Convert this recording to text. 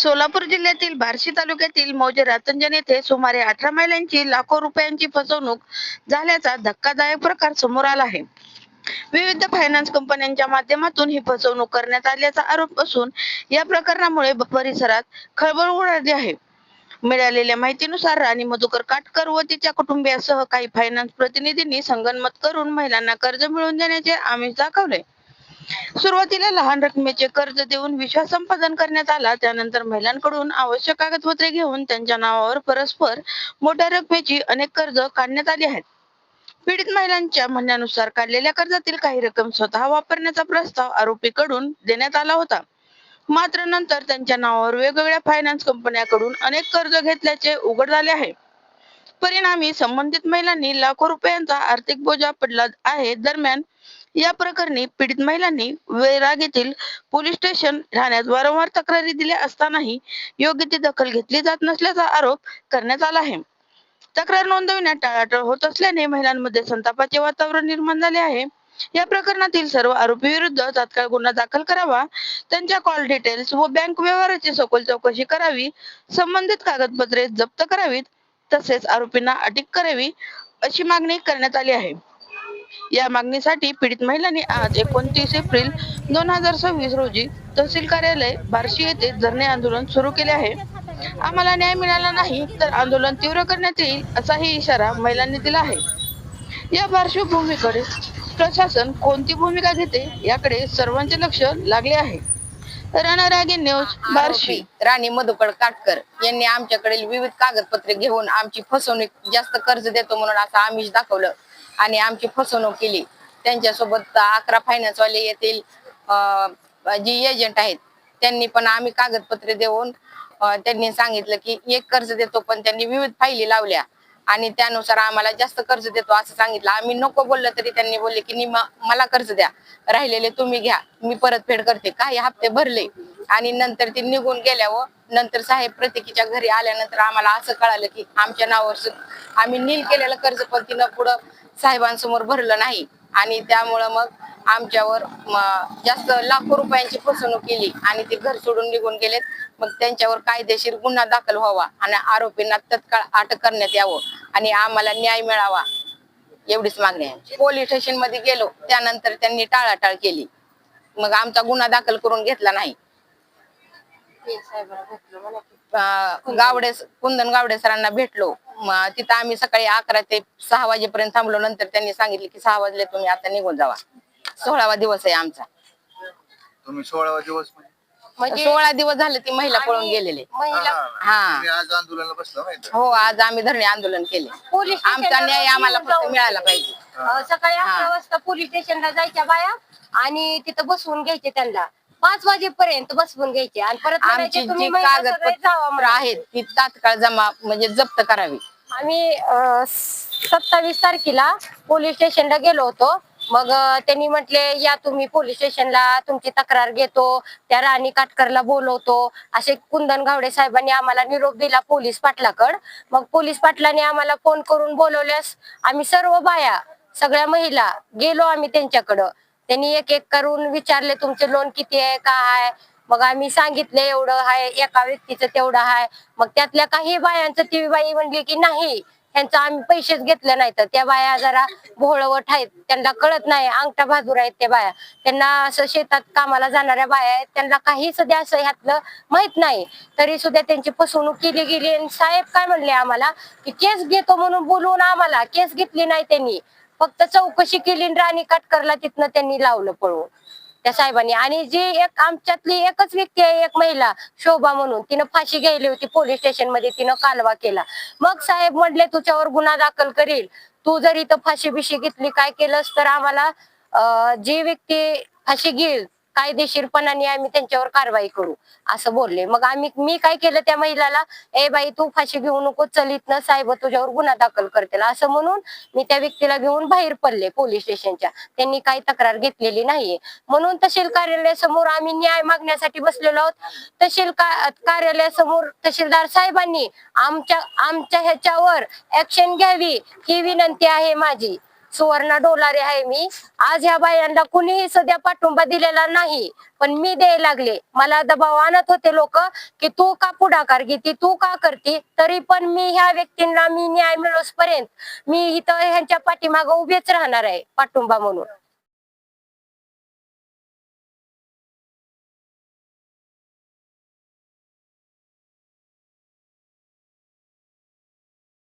सोलापूर जिल्ह्यातील बार्शी तालुक्यातील मौजे रातंजन येथे सुमारे 18 महिलांची लाखो रुपयांची फसवणूक झाल्याचा धक्कादायक प्रकार समोर आला आहे. विविध फायनान्स कंपन्यांच्या माध्यमातून ही फसवणूक करण्यात आल्याचा आरोप असून या प्रकरणामुळे परिसरात खळबळ उडाली आहे. मिळालेल्या माहितीनुसार राणी मधुकर काटकर व तिच्या कुटुंबियासह काही फायनान्स प्रतिनिधींनी संगनमत करून महिलांना कर्ज मिळवून देण्याचे आमिष दाखवले. सुरुवातीला लहान रकमेचे कर्ज देऊन विश्वास संपादन करण्यात आला. त्यानंतर महिलांकडून आवश्यक कागदपत्रे घेऊन त्यांच्या नावावर परस्पर मोठ्या रकमेची अनेक कर्ज काढण्यात आली आहेत. पीडित महिलांच्या म्हणण्यानुसार काढलेल्या कर्जातील काही रक्कम स्वतः वापरण्याचा प्रस्ताव आरोपीकडून देण्यात आला होता. मात्र नंतर त्यांच्या नावावर वेगवेगळ्या फायनान्स कंपन्यांकडून अनेक कर्ज घेतल्याचे उघड झाले आहे. परिणामी संबंधित महिलांनी लाखो रुपयांचा आर्थिक बोजा पडला आहे. दरम्यान या प्रकरणी पीडित महिलांनी वैराग येथील पोलीस स्टेशन ठाण्यात वारंवार तक्रारी दिल्या असतानाही योग्य ती दखल घेतली जात नसल्याचा आरोप करण्यात आला आहे. तक्रार नोंदविण्यात टाळाटाळ होत असल्याने महिलांमध्ये संतापाचे वातावरण निर्माण झाले आहे. या प्रकरणातील सर्व आरोपी विरुद्ध तात्काळ गुन्हा दाखल करावा, त्यांच्या कॉल डिटेल्स व बँक व्यवहाराची सखोल चौकशी करावी, संबंधित कागदपत्रे जप्त करावीत, तसेच आरोपींना अटक करावी अशी मागणी करण्यात आली आहे. या मागणीसाठी पीडित महिलांनी आज 29 एप्रिल 2026 रोजी तहसील कार्यालय बार्शी येथे धरणे आंदोलन सुरू केले आहे. आम्हाला न्याय मिळाला नाही तर आंदोलन तीव्र करण्यात येईल असाही इशारा महिलांनी दिला आहे. या पार्श्वभूमीकडे प्रशासन कोणती भूमिका घेते याकडे सर्वांचे लक्ष लागले आहे. रणरागी न्यूज बार्शी. राणी मधुकर काटकर यांनी आमच्याकडील विविध कागदपत्रे घेऊन आमची फसवणूक, जास्त कर्ज देतो म्हणून असं आमिष दाखवलं आणि आमची फसवणूक केली. त्यांच्यासोबत 11 फायनान्स वाले येथील जी एजंट आहेत त्यांनी पण आम्ही कागदपत्रे देऊन त्यांनी सांगितलं की एक कर्ज देतो, पण त्यांनी विविध फायली लावल्या आणि त्यानुसार आम्हाला जास्त कर्ज देतो असं सांगितलं. आम्ही नको बोललं तरी त्यांनी बोलले की मला कर्ज द्या, राहिलेले तुम्ही घ्या, मी परतफेड करते. काही हप्ते भरले आणि नंतर ते निघून गेल्यावर नंतर साहेब प्रत्येकीच्या घरी आल्यानंतर आम्हाला असं कळालं की आमच्या नावावर आम्ही नील केलेलं कर्ज पण तिनं पुढं साहेबांसमोर भरलं नाही आणि त्यामुळं मग आमच्यावर जास्त लाखो रुपयांची फसवणूक केली आणि ते घर सोडून निघून गेलेत. मग त्यांच्यावर कायदेशीर गुन्हा दाखल व्हावा आणि आरोपींना तत्काळ अटक करण्यात यावं आणि आम्हाला न्याय मिळावा एवढीच मागणी आहे. पोलीस स्टेशन मध्ये गेलो, त्यानंतर त्यांनी टाळाटाळ केली. मग आमचा गुन्हा दाखल करून घेतला नाही. कुंदन गावडे सरांना भेटलो. तिथं आम्ही सकाळी 11 ते 6 वाजेपर्यंत थांबलो. नंतर त्यांनी सांगितले की 6 वाजले तुम्ही आता निघून जावा. 16वा दिवस आहे आमचा. तुम्ही 16वा दिवस म्हणजे 16 दिवस झाले ती महिला पळून गेलेले. आज आंदोलनाला बसला माहिती? हो, आज आम्ही धरणे आंदोलन केले. आमचा न्याय आम्हाला फक्त मिळाला पाहिजे. सकाळी 11 वाजता पोलीस स्टेशनला जायच्या बाया आणि तिथं बसवून घ्यायचे, त्यांना 5 वाजेपर्यंत बसवून घ्यायचे आणि परत आमची जी कागदपत्र आहेत ती तात्काळ जमा म्हणजे जप्त करावी. आम्ही 27 तारखेला पोलीस स्टेशनला गेलो होतो. मग त्यांनी म्हटले या तुम्ही पोलीस स्टेशनला, तुमची तक्रार घेतो, त्या राणी काटकरला बोलवतो असे कुंदन गावडे साहेबांनी आम्हाला निरोप दिला पोलीस पाटलाकड. मग पोलीस पाटलाने आम्हाला फोन करून बोलवल्यास आम्ही सर्व बाया, सगळ्या महिला गेलो आम्ही त्यांच्याकडं. त्यांनी एक एक करून विचारले तुमचे लोन किती आहे, काय आहे. मग आम्ही सांगितले एवढं आहे, एका व्यक्तीचं तेवढं आहे. मग त्यातल्या काही बायांचं ती बाई म्हणली की नाही, त्यांचं आम्ही पैसेच घेतले नाही. तर त्या बाया जरा भोळवट आहेत, त्यांना कळत नाही, अंगठा बहादूर आहेत त्या बाया. त्यांना असं शेतात कामाला जाणाऱ्या बाया आहेत, त्यांना काही सध्या असं ह्यातलं माहित नाही. तरी सुद्धा त्यांची फसवणूक केली गेली. आणि साहेब काय म्हणले आम्हाला की केस घेतो म्हणून बोलवून आम्हाला केस घेतली नाही त्यांनी, फक्त चौकशी केली. राणी काटकरला तिथनं त्यांनी लावलं पळवून त्या साहेबांनी. आणि जी एक आमच्यातली एकच व्यक्ती आहे, एक महिला शोभा म्हणून, तिनं फाशी घ्यायली होती पोलीस स्टेशन मध्ये, तिनं कालवा केला. मग साहेब म्हटले तुझ्यावर गुन्हा दाखल करील, तू जर इथं फाशी बिशी घेतली काय केलंस तर आम्हाला जी व्यक्ती फाशी घेईल कायदेशीरपणाने आम्ही त्यांच्यावर कारवाई करू असं बोलले. मग मी काय केलं त्या महिलाला, ए बाई तू फाशी घेऊ नको, चलित ना साहेब तुझ्यावर गुन्हा दाखल करतील असं म्हणून मी त्या व्यक्तीला घेऊन बाहेर पडले पोलीस स्टेशनच्या. त्यांनी काही तक्रार घेतलेली नाहीये म्हणून तहसील कार्यालयासमोर आम्ही न्याय मागण्यासाठी बसलेलो आहोत. तहसील कार्यालयासमोर तहसीलदार साहेबांनी आमच्या ह्याच्यावर ऍक्शन घ्यावी ही विनंती आहे माझी. सुवर्णा डोलारे आहे मी. आज ह्या बायांना कुणीही सध्या पाठिंबा दिलेला नाही, पण मी द्यायला लागले. मला दबाव आणत होते लोक की तू का पुढाकार घेते, तू का करते, तरी पण मी ह्या व्यक्तींना मी न्याय मिळवसपर्यंत मी इथं ह्यांच्या पाठीमागे उभेच राहणार आहे पाठिंबा म्हणून.